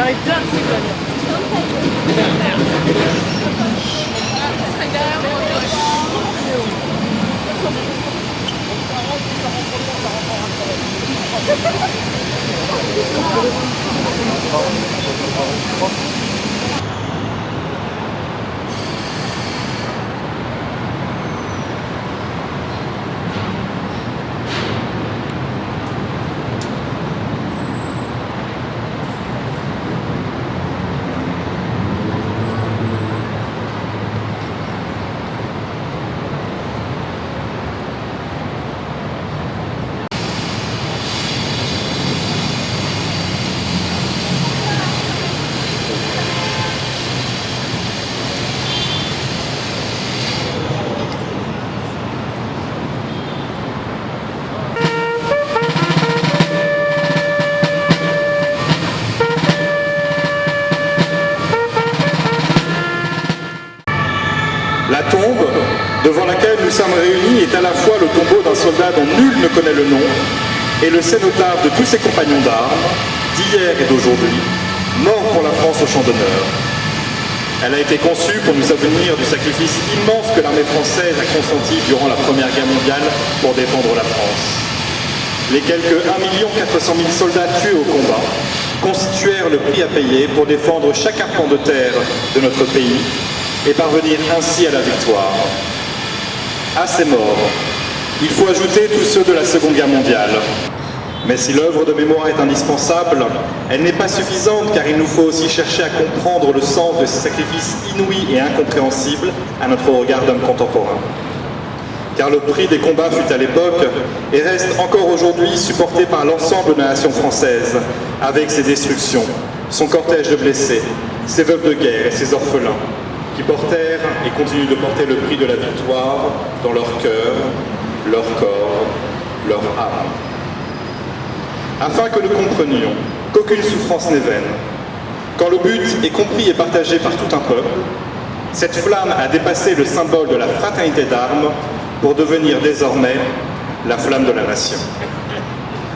J'arrive bien de s'y La tombe devant laquelle nous sommes réunis est à la fois le tombeau d'un soldat dont nul ne connaît le nom et le cénotaphe de tous ses compagnons d'armes, d'hier et d'aujourd'hui, morts pour la France au champ d'honneur. Elle a été conçue pour nous souvenir du sacrifice immense que l'armée française a consenti durant la Première Guerre mondiale pour défendre la France. Les quelques 1 400 000 soldats tués au combat constituèrent le prix à payer pour défendre chaque arpent de terre de notre pays et parvenir ainsi à la victoire. À ces morts, il faut ajouter tous ceux de la Seconde Guerre mondiale. Mais si l'œuvre de mémoire est indispensable, elle n'est pas suffisante car il nous faut aussi chercher à comprendre le sens de ces sacrifices inouïs et incompréhensibles à notre regard d'homme contemporain. Car le prix des combats fut à l'époque et reste encore aujourd'hui supporté par l'ensemble de la nation française, avec ses destructions, son cortège de blessés, ses veuves de guerre et ses orphelins, qui portèrent et continuent de porter le prix de la victoire dans leur cœur, leur corps, leur âme. Afin que nous comprenions qu'aucune souffrance n'est vaine, quand le but est compris et partagé par tout un peuple, cette flamme a dépassé le symbole de la fraternité d'armes pour devenir désormais la flamme de la nation.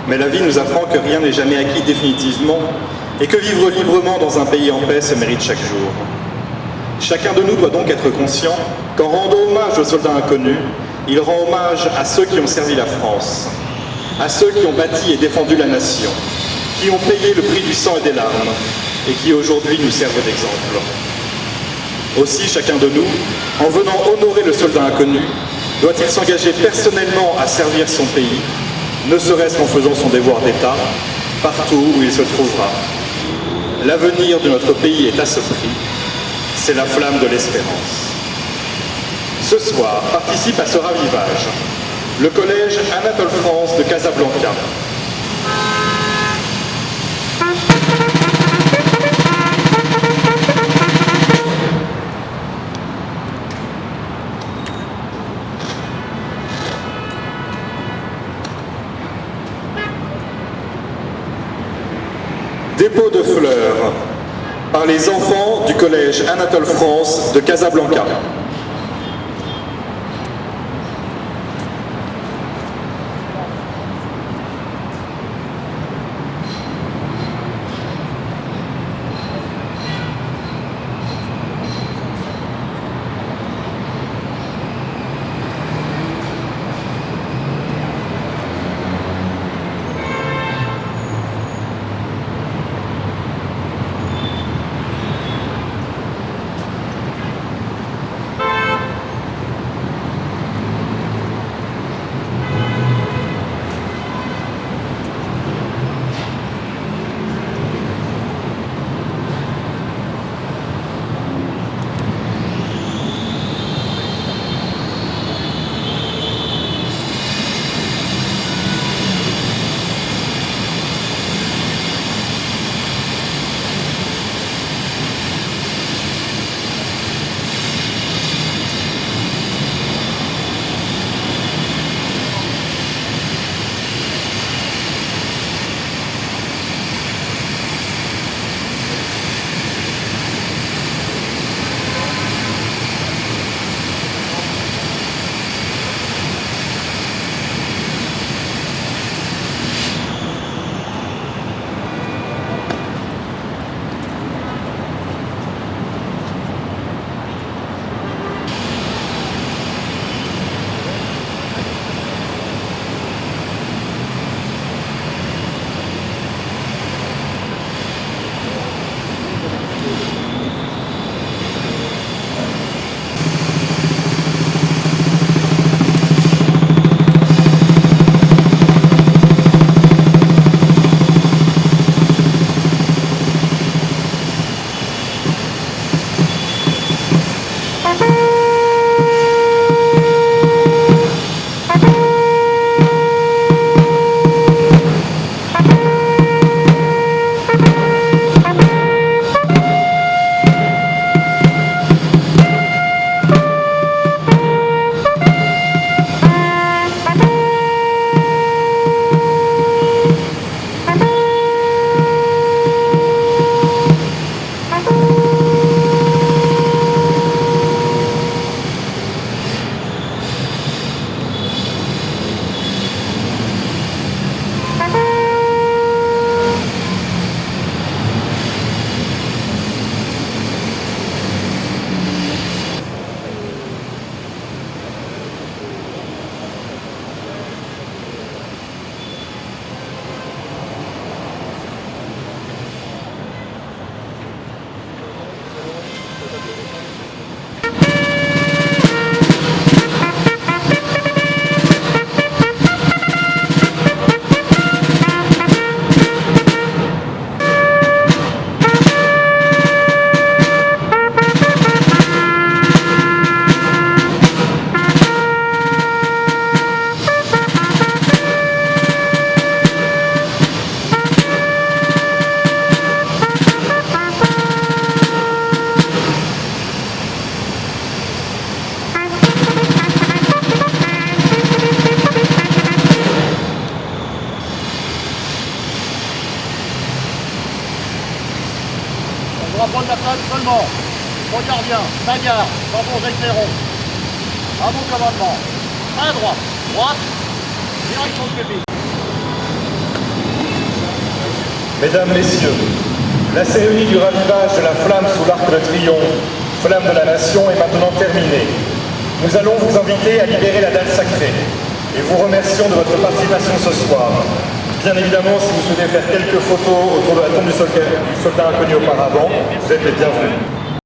Mais la vie nous apprend que rien n'est jamais acquis définitivement et que vivre librement dans un pays en paix se mérite chaque jour. Chacun de nous doit donc être conscient qu'en rendant hommage aux soldats inconnus, il rend hommage à ceux qui ont servi la France, à ceux qui ont bâti et défendu la nation, qui ont payé le prix du sang et des larmes, et qui aujourd'hui nous servent d'exemple. Aussi, chacun de nous, en venant honorer le soldat inconnu, doit-il s'engager personnellement à servir son pays, ne serait-ce qu'en faisant son devoir d'État, partout où il se trouvera. L'avenir de notre pays est à ce prix. C'est la flamme de l'espérance. Ce soir, participe à ce ravivage le collège Anatole France de Casablanca. Dépôt de fleurs par les enfants du collège Anatole France de Casablanca. drapeau de la flamme seulement. Regarde bien, ça garde, tambours éclairons. À mon commandement. À droite, droite, direction de Québec. Mesdames, Messieurs, la cérémonie du ravivage de la flamme sous l'arc de triomphe, flamme de la nation, est maintenant terminée. Nous allons vous inviter à libérer la dalle sacrée et vous remercions de votre participation ce soir. Bien évidemment, si vous souhaitez faire quelques photos autour de la tombe du soldat inconnu auparavant, vous êtes les bienvenus.